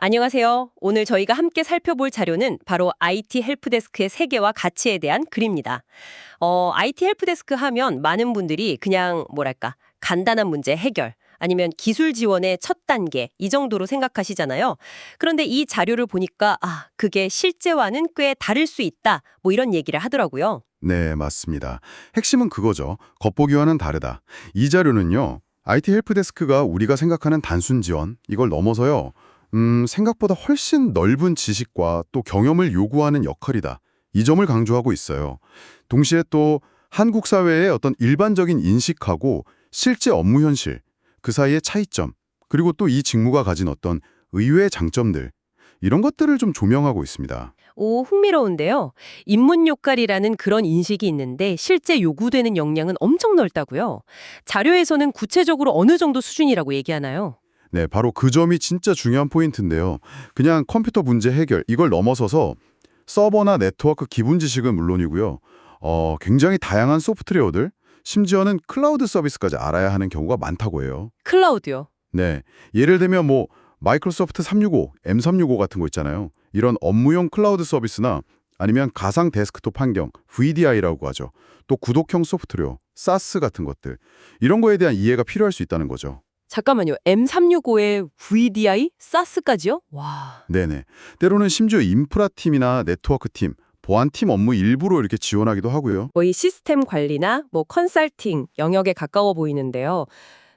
안녕하세요. 오늘 저희가 함께 살펴볼 자료는 바로 IT 헬프데스크의 세계와 가치에 대한 글입니다. IT 헬프데스크 하면 많은 분들이 그냥 뭐랄까 간단한 문제 해결 아니면 기술 지원의 첫 단계 이 정도로 생각하시잖아요. 그런데 이 자료를 보니까 그게 실제와는 꽤 다를 수 있다. 뭐 이런 얘기를 하더라고요. 네, 맞습니다. 핵심은 그거죠. 겉보기와는 다르다. 이 자료는요, IT 헬프데스크가 우리가 생각하는 단순 지원, 이걸 넘어서요, 생각보다 훨씬 넓은 지식과 또 경험을 요구하는 역할이다. 이 점을 강조하고 있어요. 동시에 또 한국 사회의 어떤 일반적인 인식하고 실제 업무 현실, 그 사이의 차이점, 그리고 또 이 직무가 가진 어떤 의외의 장점들, 이런 것들을 좀 조명하고 있습니다. 오, 흥미로운데요. 인문 역할이라는 그런 인식이 있는데 실제 요구되는 역량은 엄청 넓다고요. 자료에서는 구체적으로 어느 정도 수준이라고 얘기하나요? 네, 바로 그 점이 진짜 중요한 포인트인데요. 그냥 컴퓨터 문제 해결, 이걸 넘어서서 서버나 네트워크 기본 지식은 물론이고요. 굉장히 다양한 소프트웨어들, 심지어는 클라우드 서비스까지 알아야 하는 경우가 많다고 해요. 클라우드요. 네, 예를 들면 뭐 마이크로소프트 365, M365 같은 거 있잖아요. 이런 업무용 클라우드 서비스나 아니면 가상 데스크톱 환경, VDI라고 하죠. 또 구독형 소프트웨어, 사스 같은 것들. 이런 거에 대한 이해가 필요할 수 있다는 거죠. 잠깐만요. M365에 VDI? 사스까지요? 와. 네네. 때로는 심지어 인프라팀이나 네트워크팀, 보안팀 업무 일부로 이렇게 지원하기도 하고요. 거의 시스템 관리나 컨설팅 영역에 가까워 보이는데요.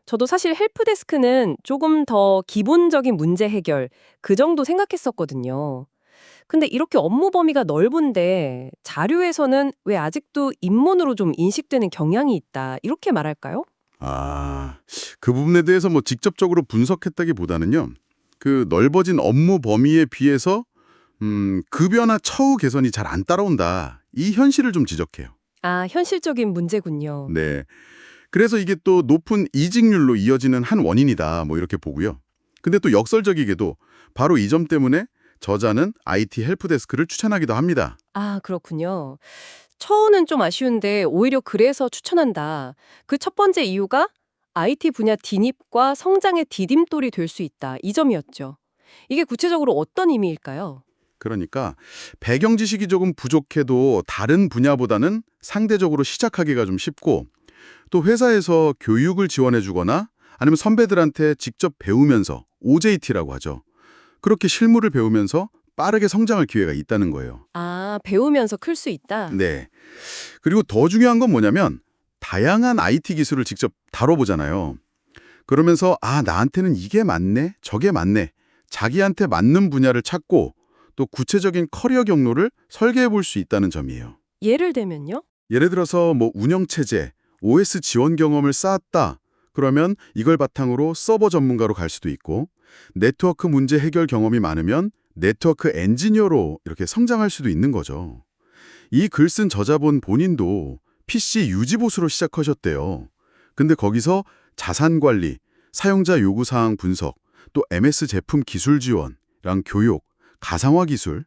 저도 사실 헬프데스크는 조금 더 기본적인 문제 해결 그 정도 생각했었거든요. 근데 이렇게 업무 범위가 넓은데 자료에서는 왜 아직도 인문으로 좀 인식되는 경향이 있다 이렇게 말할까요? 아, 그 부분에 대해서 뭐 직접적으로 분석했다기보다는요. 그 넓어진 업무 범위에 비해서 급여나 처우 개선이 잘 안 따라온다. 이 현실을 좀 지적해요. 아, 현실적인 문제군요. 네. 그래서 이게 또 높은 이직률로 이어지는 한 원인이다. 뭐 이렇게 보고요. 근데 또 역설적이게도 바로 이 점 때문에 저자는 IT 헬프데스크를 추천하기도 합니다. 아, 그렇군요. 처우는 좀 아쉬운데 오히려 그래서 추천한다. 그 첫 번째 이유가 IT 분야 진입과 성장의 디딤돌이 될 수 있다. 이 점이었죠. 이게 구체적으로 어떤 의미일까요? 그러니까 배경 지식이 조금 부족해도 다른 분야보다는 상대적으로 시작하기가 좀 쉽고 또 회사에서 교육을 지원해 주거나 아니면 선배들한테 직접 배우면서 OJT라고 하죠. 그렇게 실무를 배우면서 빠르게 성장할 기회가 있다는 거예요. 아, 배우면서 클 수 있다. 네. 그리고 더 중요한 건 뭐냐면 다양한 IT 기술을 직접 다뤄보잖아요. 그러면서 나한테는 이게 맞네, 저게 맞네. 자기한테 맞는 분야를 찾고 또 구체적인 커리어 경로를 설계해 볼 수 있다는 점이에요. 예를 들면요? 예를 들어서 뭐 운영체제, OS 지원 경험을 쌓았다. 그러면 이걸 바탕으로 서버 전문가로 갈 수도 있고 네트워크 문제 해결 경험이 많으면 네트워크 엔지니어로 이렇게 성장할 수도 있는 거죠. 이 글 쓴 저자분 본인도 PC 유지보수로 시작하셨대요. 근데 거기서 자산 관리, 사용자 요구사항 분석, 또 MS 제품 기술 지원랑 교육, 가상화 기술,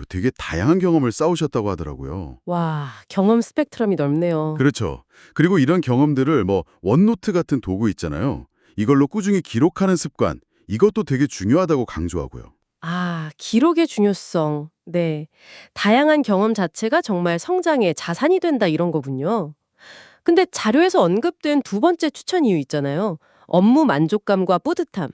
되게 다양한 경험을 쌓으셨다고 하더라고요. 와, 경험 스펙트럼이 넓네요. 그렇죠. 그리고 이런 경험들을 뭐 원노트 같은 도구 있잖아요. 이걸로 꾸준히 기록하는 습관, 이것도 되게 중요하다고 강조하고요. 아, 기록의 중요성. 네. 다양한 경험 자체가 정말 성장의 자산이 된다 이런 거군요. 근데 자료에서 언급된 두 번째 추천 이유 있잖아요. 업무 만족감과 뿌듯함.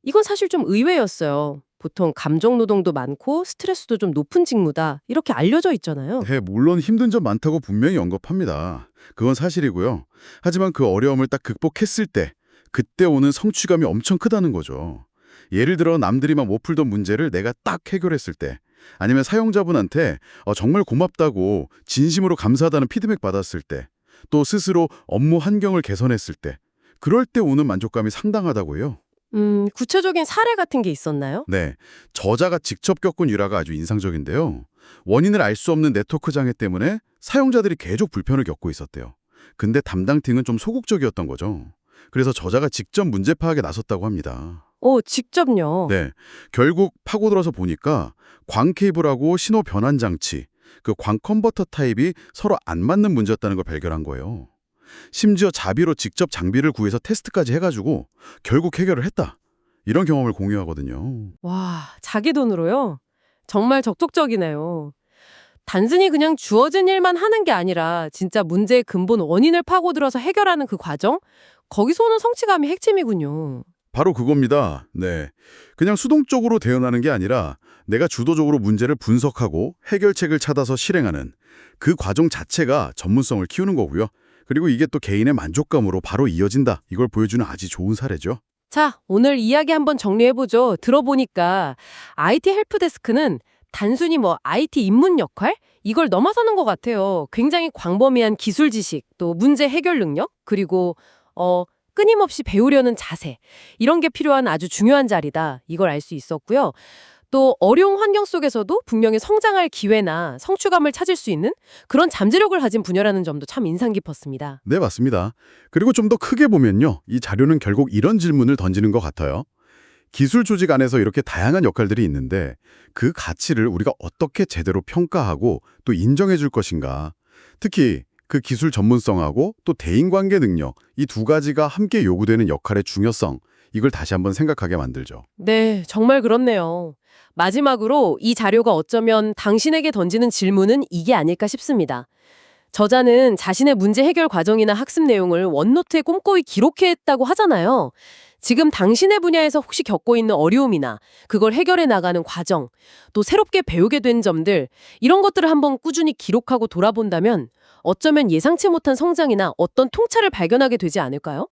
이건 사실 좀 의외였어요. 보통 감정 노동도 많고 스트레스도 좀 높은 직무다. 이렇게 알려져 있잖아요. 네, 물론 힘든 점 많다고 분명히 언급합니다. 그건 사실이고요. 하지만 그 어려움을 딱 극복했을 때, 그때 오는 성취감이 엄청 크다는 거죠. 예를 들어 남들이 막 못 풀던 문제를 내가 딱 해결했을 때, 아니면 사용자분한테 정말 고맙다고 진심으로 감사하다는 피드백 받았을 때, 또 스스로 업무 환경을 개선했을 때, 그럴 때 오는 만족감이 상당하다고요. 구체적인 사례 같은 게 있었나요? 네, 저자가 직접 겪은 일화가 아주 인상적인데요. 원인을 알 수 없는 네트워크 장애 때문에 사용자들이 계속 불편을 겪고 있었대요. 근데 담당팀은 좀 소극적이었던 거죠. 그래서 저자가 직접 문제 파악에 나섰다고 합니다. 직접요. 네, 결국 파고들어서 보니까 광 케이블하고 신호 변환 장치, 그 광 컨버터 타입이 서로 안 맞는 문제였다는 걸 발견한 거예요. 심지어 자비로 직접 장비를 구해서 테스트까지 해가지고 결국 해결을 했다. 이런 경험을 공유하거든요. 와, 자기 돈으로요? 정말 적극적이네요. 단순히 그냥 주어진 일만 하는 게 아니라 진짜 문제의 근본 원인을 파고들어서 해결하는 그 과정? 거기서 오는 성취감이 핵심이군요. 바로 그겁니다. 네. 그냥 수동적으로 대응하는 게 아니라 내가 주도적으로 문제를 분석하고 해결책을 찾아서 실행하는 그 과정 자체가 전문성을 키우는 거고요. 그리고 이게 또 개인의 만족감으로 바로 이어진다. 이걸 보여주는 아주 좋은 사례죠. 자, 오늘 이야기 한번 정리해보죠. 들어보니까 IT 헬프데스크는 단순히 IT 입문 역할? 이걸 넘어서는 것 같아요. 굉장히 광범위한 기술 지식, 또 문제 해결 능력, 그리고 끊임없이 배우려는 자세. 이런 게 필요한 아주 중요한 자리다. 이걸 알 수 있었고요. 또 어려운 환경 속에서도 분명히 성장할 기회나 성취감을 찾을 수 있는 그런 잠재력을 가진 분야라는 점도 참 인상 깊었습니다. 네, 맞습니다. 그리고 좀 더 크게 보면요. 이 자료는 결국 이런 질문을 던지는 것 같아요. 기술 조직 안에서 이렇게 다양한 역할들이 있는데 그 가치를 우리가 어떻게 제대로 평가하고 또 인정해 줄 것인가. 특히 그 기술 전문성하고 또 대인관계 능력, 이 두 가지가 함께 요구되는 역할의 중요성, 이걸 다시 한번 생각하게 만들죠. 네, 정말 그렇네요. 마지막으로 이 자료가 어쩌면 당신에게 던지는 질문은 이게 아닐까 싶습니다. 저자는 자신의 문제 해결 과정이나 학습 내용을 원노트에 꼼꼼히 기록했다고 하잖아요. 지금 당신의 분야에서 혹시 겪고 있는 어려움이나 그걸 해결해 나가는 과정, 또 새롭게 배우게 된 점들, 이런 것들을 한번 꾸준히 기록하고 돌아본다면 어쩌면 예상치 못한 성장이나 어떤 통찰을 발견하게 되지 않을까요?